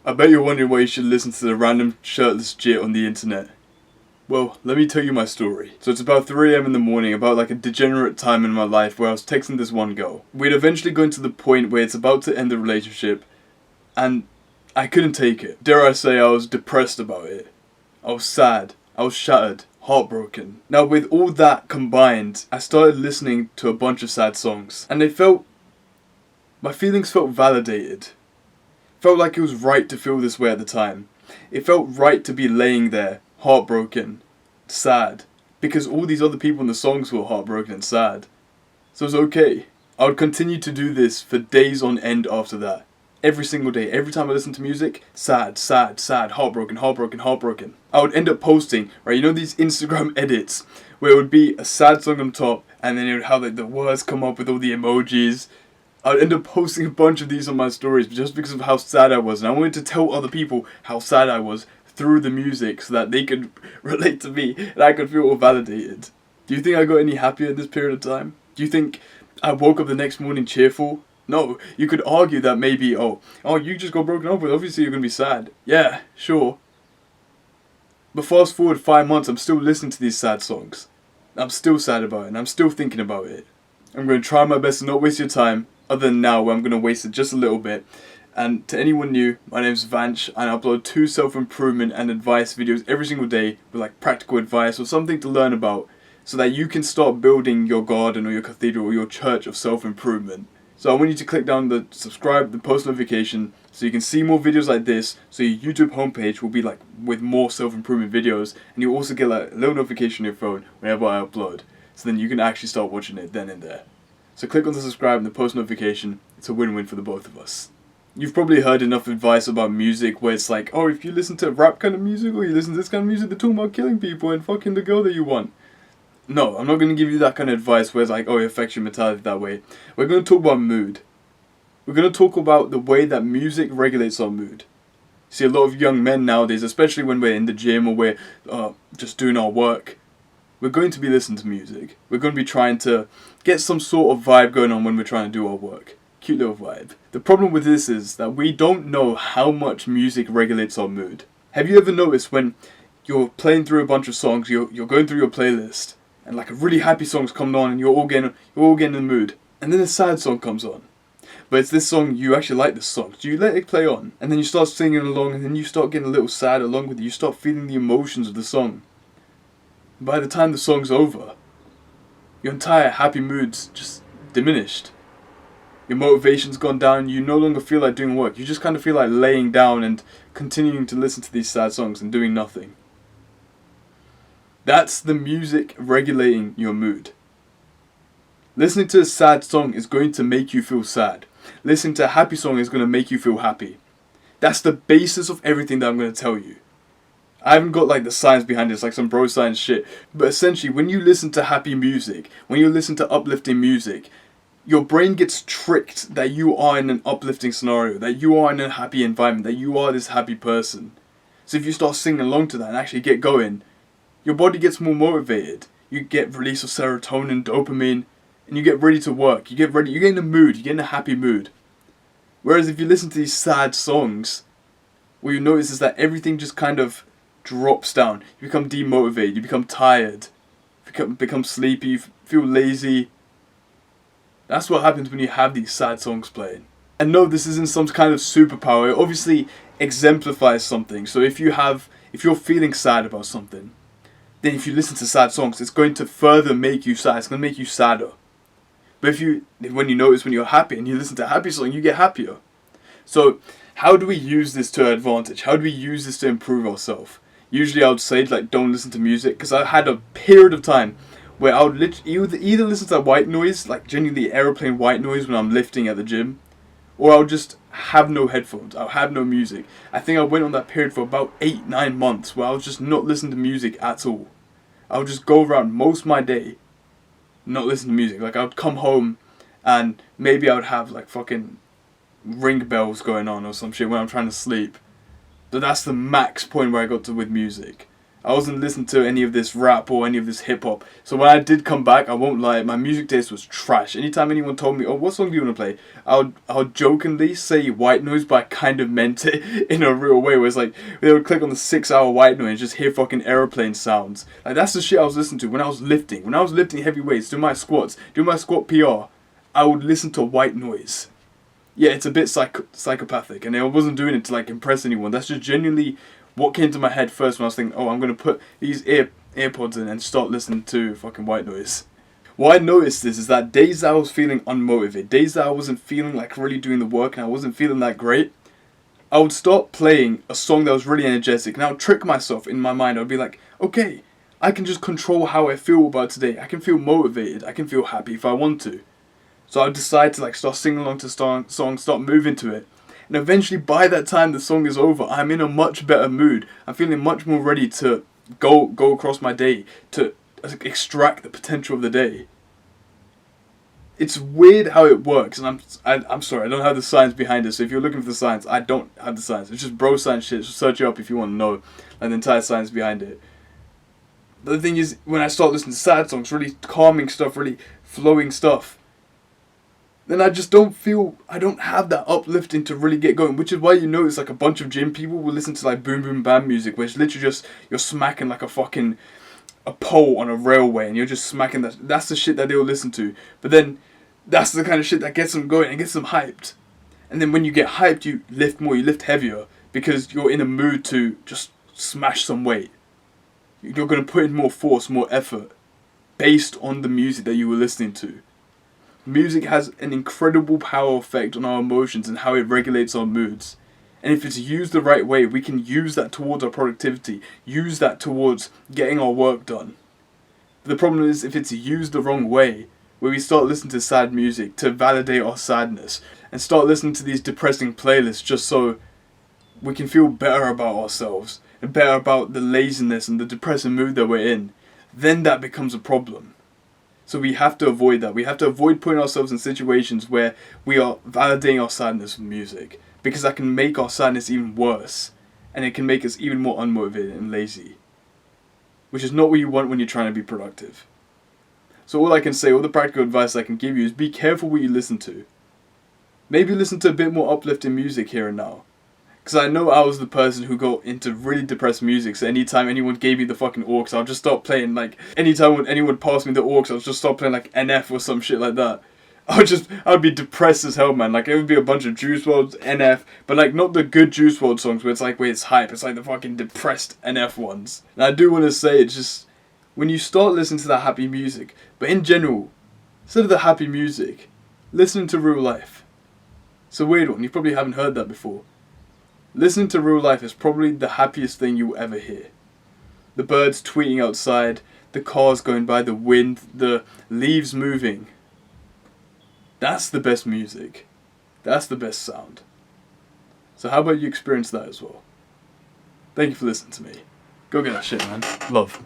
I bet you're wondering why you should listen to the random shirtless jit on the internet. Well, let me tell you my story. So it's about 3 AM in the morning, about like a degenerate time in my life where I was texting this one girl. We'd eventually gotten to the point where it's about to end the relationship, and I couldn't take it. Dare I say I was depressed about it. I was sad. I was shattered. Heartbroken. Now with all that combined, I started listening to a bunch of sad songs, and my feelings felt validated. Felt like it was right to feel this way at the time. It felt right to be laying there, heartbroken, sad, because all these other people in the songs were heartbroken and sad. So it was okay. I would continue to do this for days on end after that. Every single day, every time I listened to music, sad, sad, sad, heartbroken, heartbroken, heartbroken. I would end up posting, right, you know these Instagram edits, where it would be a sad song on top, and then it would have like the words come up with all the emojis. I would end up posting a bunch of these on my stories just because of how sad I was, and I wanted to tell other people how sad I was through the music so that they could relate to me and I could feel all validated. Do you think I got any happier in this period of time? Do you think I woke up the next morning cheerful? No, you could argue that maybe, oh, you just got broken up with, obviously you're going to be sad. Yeah, sure. But fast forward 5 months, I'm still listening to these sad songs. I'm still sad about it, and I'm still thinking about it. I'm going to try my best to not waste your time, other than now where I'm going to waste it just a little bit. And to anyone new, my name's Vanch, and I upload 2 self-improvement and advice videos every single day with like practical advice or something to learn about, so that you can start building your garden or your cathedral or your church of self-improvement. So I want you to click down the subscribe, the post notification, so you can see more videos like this. So your YouTube homepage will be like with more self-improvement videos, and you'll also get like a little notification on your phone whenever I upload. So then you can actually start watching it then and there. So click on the subscribe and the post notification. It's a win-win for the both of us. You've probably heard enough advice about music where it's like, oh, if you listen to rap kind of music or you listen to this kind of music, they're talking about killing people and fucking the girl that you want. No, I'm not going to give you that kind of advice where it's like, oh, it affects your mentality that way. We're going to talk about mood. We're going to talk about the way that music regulates our mood. See, a lot of young men nowadays, especially when we're in the gym or we're just doing our work, we're going to be listening to music. We're going to be trying to get some sort of vibe going on when we're trying to do our work. Cute little vibe. The problem with this is that we don't know how much music regulates our mood. Have you ever noticed when you're playing through a bunch of songs, you're going through your playlist, and like a really happy song's coming on and you're all getting in the mood, and then a sad song comes on. But it's this song, you actually like this song, so you let it play on, and then you start singing along, and then you start getting a little sad along with it. You start feeling the emotions of the song. By the time the song's over, your entire happy mood's just diminished. Your motivation's gone down, you no longer feel like doing work. You just kind of feel like laying down and continuing to listen to these sad songs and doing nothing. That's the music regulating your mood. Listening to a sad song is going to make you feel sad. Listening to a happy song is going to make you feel happy. That's the basis of everything that I'm going to tell you. I haven't got like the science behind it, it's like some bro science shit. But essentially, when you listen to happy music, when you listen to uplifting music, your brain gets tricked that you are in an uplifting scenario, that you are in a happy environment, that you are this happy person. So if you start singing along to that and actually get going, your body gets more motivated. You get release of serotonin, dopamine, and you get ready to work. You get in a mood, you get in a happy mood. Whereas if you listen to these sad songs, what you notice is that everything just kind of drops down. You become demotivated, you become tired, become sleepy, you feel lazy. That's what happens when you have these sad songs playing. And no, this isn't some kind of superpower. It obviously exemplifies something. So if you're feeling sad about something, then if you listen to sad songs, it's going to further make you sad. It's going to make you sadder. But when you're happy and you listen to a happy song, you get happier. So how do we use this to our advantage? How do we use this to improve ourselves? Usually I would say like don't listen to music, because I had a period of time where I would either listen to white noise, like genuinely aeroplane white noise when I'm lifting at the gym, or I would just have no headphones, I would have no music. I think I went on that period for about 8-9 months where I was just not listening to music at all. I would just go around most of my day not listening to music. Like I would come home and maybe I would have like fucking ring bells going on or some shit when I'm trying to sleep. But that's the max point where I got to with music. I wasn't listening to any of this rap or any of this hip hop. So when I did come back, I won't lie, my music taste was trash. Anytime anyone told me, "Oh, what song do you want to play?" I would jokingly say white noise, but I kind of meant it in a real way. Where it's like they would click on the 6-hour white noise and just hear fucking aeroplane sounds. Like that's the shit I was listening to when I was lifting. When I was lifting heavy weights, doing my squats, doing my squat PR, I would listen to white noise. Yeah, it's a bit psychopathic, and I wasn't doing it to like impress anyone. That's just genuinely what came to my head first when I was thinking, oh, I'm gonna put these earpods in and start listening to fucking white noise. Why I noticed this is that days that I was feeling unmotivated, days that I wasn't feeling like really doing the work and I wasn't feeling that great, I would start playing a song that was really energetic, and I would trick myself in my mind. I would be like, okay, I can just control how I feel about today. I can feel motivated. I can feel happy if I want to. So I would decide to like start singing along to the song, start moving to it. And eventually by that time the song is over, I'm in a much better mood. I'm feeling much more ready to go across my day, to extract the potential of the day. It's weird how it works, and I'm sorry, I don't have the science behind it, so if you're looking for the science, I don't have the science. It's just bro science shit, so search it up if you want to know like, the entire science behind it. But the thing is, when I start listening to sad songs, really calming stuff, really flowing stuff, then I just don't have that uplifting to really get going, which is why you notice like a bunch of gym people will listen to like boom boom bam music, where it's literally just, you're smacking like a pole on a railway, and you're just smacking that's the shit that they'll listen to. But then, that's the kind of shit that gets them going and gets them hyped. And then when you get hyped, you lift more, you lift heavier, because you're in a mood to just smash some weight. You're going to put in more force, more effort, based on the music that you were listening to. Music has an incredible power effect on our emotions and how it regulates our moods. And if it's used the right way, we can use that towards our productivity, use that towards getting our work done. But the problem is if it's used the wrong way, where we start listening to sad music to validate our sadness, and start listening to these depressing playlists just so we can feel better about ourselves, and better about the laziness and the depressing mood that we're in, then that becomes a problem. So we have to avoid that. We have to avoid putting ourselves in situations where we are validating our sadness with music, because that can make our sadness even worse, and it can make us even more unmotivated and lazy, which is not what you want when you're trying to be productive. So all I can say, all the practical advice I can give you is be careful what you listen to. Maybe listen to a bit more uplifting music here and now. Because I know I was the person who got into really depressed music, so anytime anyone gave me the fucking aux, I'll just start playing, like, anytime when anyone passed me the aux, I'll just start playing, like, NF or some shit like that. I'd be depressed as hell, man. Like, it would be a bunch of Juice WRLD, NF, but, like, not the good Juice WRLD songs where it's hype. It's, like, the fucking depressed NF ones. And I do want to say, it's just, when you start listening to that happy music, but in general, instead of the happy music, listen to real life. It's a weird one. You probably haven't heard that before. Listening to real life is probably the happiest thing you will ever hear. The birds tweeting outside, the cars going by, the wind, the leaves moving. That's the best music. That's the best sound. So how about you experience that as well? Thank you for listening to me. Go get that shit, man. Love.